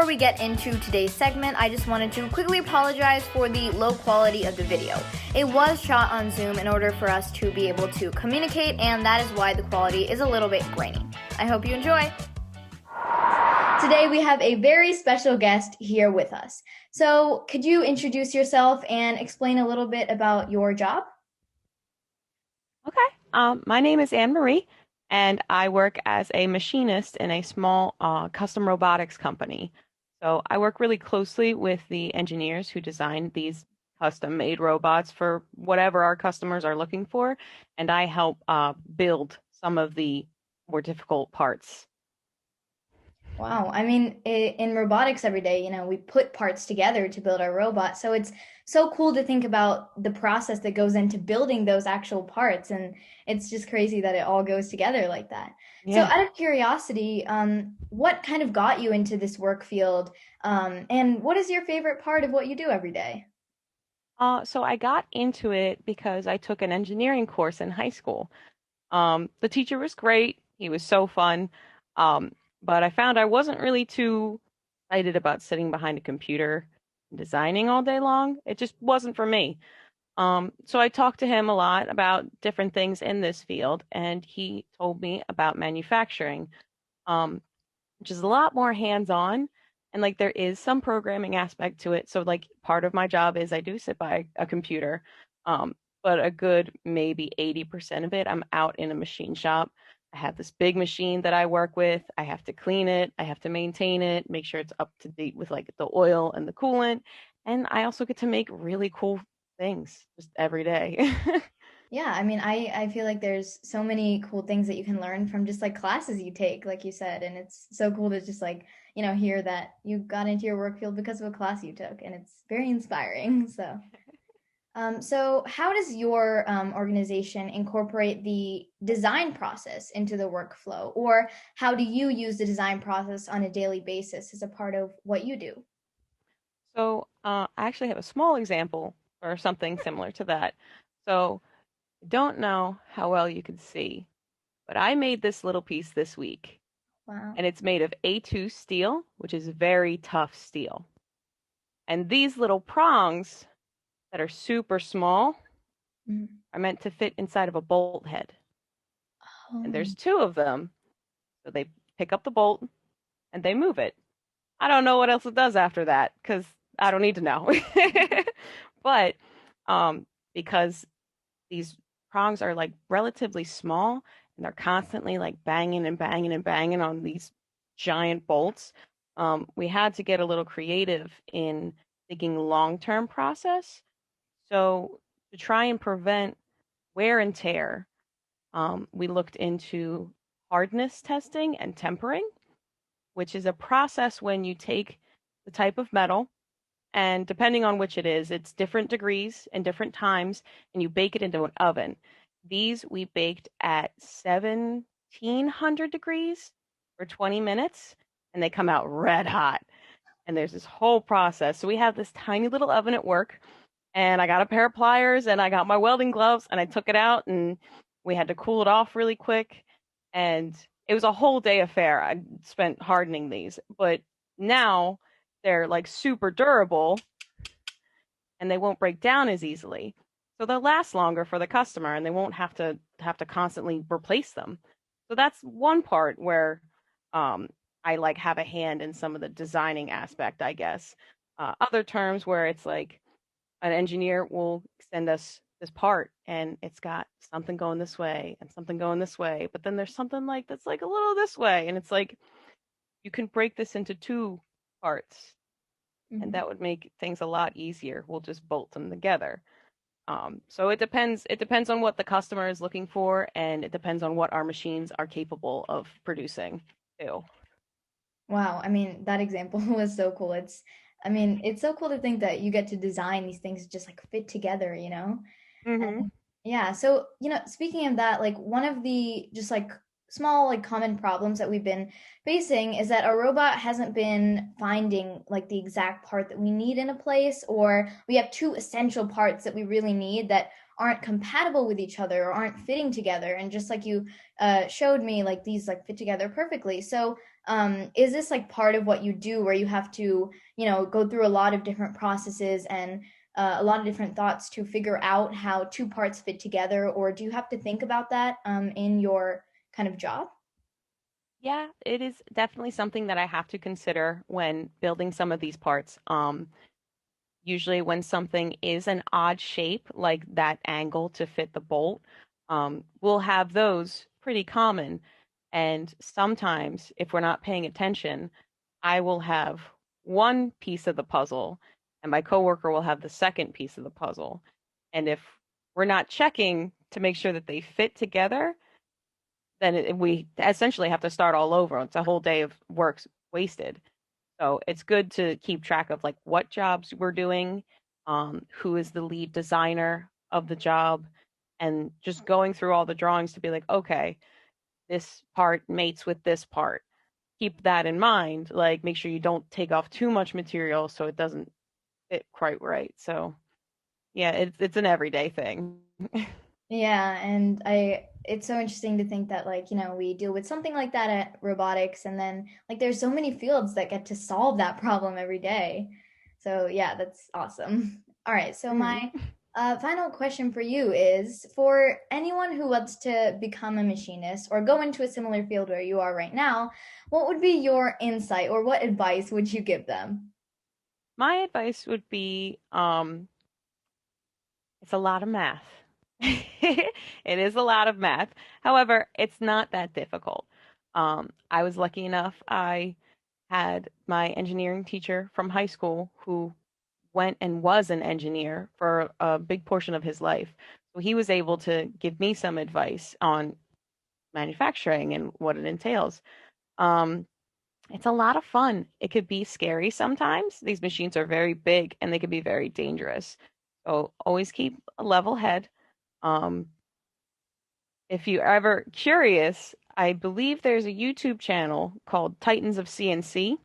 before we get into today's segment, I just wanted to quickly apologize for the low quality of the video. It was shot on Zoom in order for us to be able to communicate, and that is why the quality is a little bit grainy. I hope you enjoy. Today we have a very special guest here with us. So could you introduce yourself and explain a little bit about your job? Okay. My name is Anne Marie, and I work as a machinist in a small custom robotics company. So I work really closely with the engineers who design these custom-made robots for whatever our customers are looking for, and I help build some of the more difficult parts. Wow. I mean, in robotics every day, we put parts together to build our robot. So it's so cool to think about the process that goes into building those actual parts. And it's just crazy that it all goes together like that. So Yeah. out of curiosity, what kind of got you into this work field? And what is your favorite part of what you do every day? So I got into it because I took an engineering course in high school. The teacher was great. He was so fun. Um, but I found I wasn't really too excited about sitting behind a computer and designing all day long. It just wasn't for me. So I talked to him a lot about different things in this field, and he told me about manufacturing, um, which is a lot more hands-on. And like there is some programming aspect to it. So like part of my job is I do sit by a computer, um, but a good maybe 80% of it, I'm out in a machine shop. I have this big machine that I work with. I have to clean it. I have to maintain it, make sure it's up to date with like the oil and the coolant. And I also get to make really cool things just every day. Yeah, I mean, I feel like there's so many cool things that you can learn from just like classes you take, like you said, and it's so cool to just like, hear that you got into your work field because of a class you took, and it's very inspiring. So how does your organization incorporate the design process into the workflow, or how do you use the design process on a daily basis as a part of what you do? So I actually have a small example or something similar to that. So I don't know how well you can see, but I made this little piece this week, Wow. and it's made of A2 steel, which is very tough steel. And these little prongs that are super small Mhm. are meant to fit inside of a bolt head. And Oh. there's two of them. So they pick up the bolt and they move it. I don't know what else it does after that because I don't need to know. But um, because these prongs are like relatively small and they're constantly like banging and banging and banging on these giant bolts, we had to get a little creative in thinking long-term process. So to try and prevent wear and tear, we looked into hardness testing and tempering, which is a process when you take the type of metal, and depending on which it is, it's different degrees and different times, and you bake it into an oven. These we baked at 1700 degrees for 20 minutes, and they come out red hot. And there's this whole process. So we have this tiny little oven at work, and I got a pair of pliers and I got my welding gloves and I took it out and we had to cool it off really quick. And it was a whole day affair. I spent hardening these, but now they're like super durable and they won't break down as easily. So they'll last longer for the customer and they won't have to constantly replace them. So that's one part where I like have a hand in some of the designing aspect, I guess. Other terms where it's like an engineer will send us this part and it's got something going this way and something going this way, but then there's something like that's like a little this way, and it's like you can break this into two parts and Mhm. that would make things a lot easier. We'll just bolt them together. So it depends on what the customer is looking for, and it depends on what our machines are capable of producing too. Wow, I mean, that example was so cool. I mean, it's so cool to think that you get to design these things just like fit together. Hmm. Yeah, so, speaking of that, like one of the just like small like common problems that we've been facing is that our robot hasn't been finding like the exact part that we need in a place, or we have two essential parts that we really need that aren't compatible with each other or aren't fitting together. And just like you showed me, like these like fit together perfectly. So is this like part of what you do where you have to, go through a lot of different processes and a lot of different thoughts to figure out how two parts fit together? Or do you have to think about that in your kind of job? Yeah, it is definitely something that I have to consider when building some of these parts. Usually when something is an odd shape, like that angle to fit the bolt, we'll have those pretty common. And sometimes, if we're not paying attention, I will have one piece of the puzzle, and my coworker will have the second piece of the puzzle. And if we're not checking to make sure that they fit together, then we essentially have to start all over. It's a whole day of work wasted. So it's good to keep track of like what jobs we're doing, who is the lead designer of the job, and just going through all the drawings to be like, okay, this part mates with this part. Keep that in mind. Like, make sure you don't take off too much material so it doesn't fit quite right. So yeah, it's an everyday thing. Yeah, and it's so interesting to think that like, we deal with something like that at robotics, and then like there's so many fields that get to solve that problem every day. So yeah, that's awesome. All right, so my Mm. final question for you is for anyone who wants to become a machinist or go into a similar field where you are right now, what would be your insight or what advice would you give them? My advice would be, it's a lot of math. It is a lot of math. However, it's not that difficult. I was lucky enough, I had my engineering teacher from high school who went and was an engineer for a big portion of his life. So he was able to give me some advice on manufacturing and what it entails. Um, it's a lot of fun. It could be scary sometimes. These machines are very big and they can be very dangerous. So always keep a level head. Um, if you're ever curious, I believe there's a YouTube channel called Titans of CNC.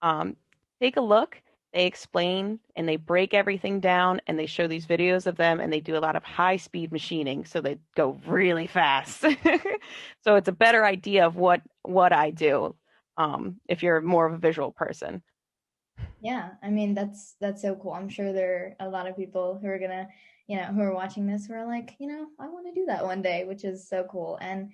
Um, Take a look. They explain and they break everything down and they show these videos of them and they do a lot of high speed machining, so they go really fast. So it's a better idea of what I do, if you're more of a visual person. Yeah, I mean that's so cool. I'm sure there are a lot of people who are gonna, who are watching this who are like, I want to do that one day, which is so cool. And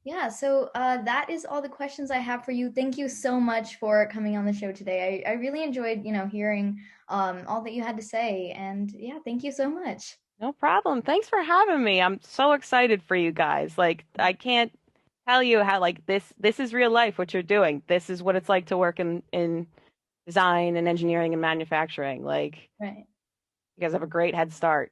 yeah, so that is all the questions I have for you. Thank you so much for coming on the show today. I really enjoyed, hearing all that you had to say. And yeah, thank you so much. No problem. Thanks for having me. I'm so excited for you guys. Like, I can't tell you how like this is real life what you're doing. This is what it's like to work in design and engineering and manufacturing. Like, Right. you guys have a great head start.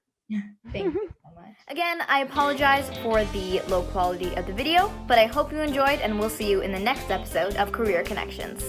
Thank you so much. Again, I apologize for the low quality of the video, but I hope you enjoyed, and we'll see you in the next episode of Career Connections.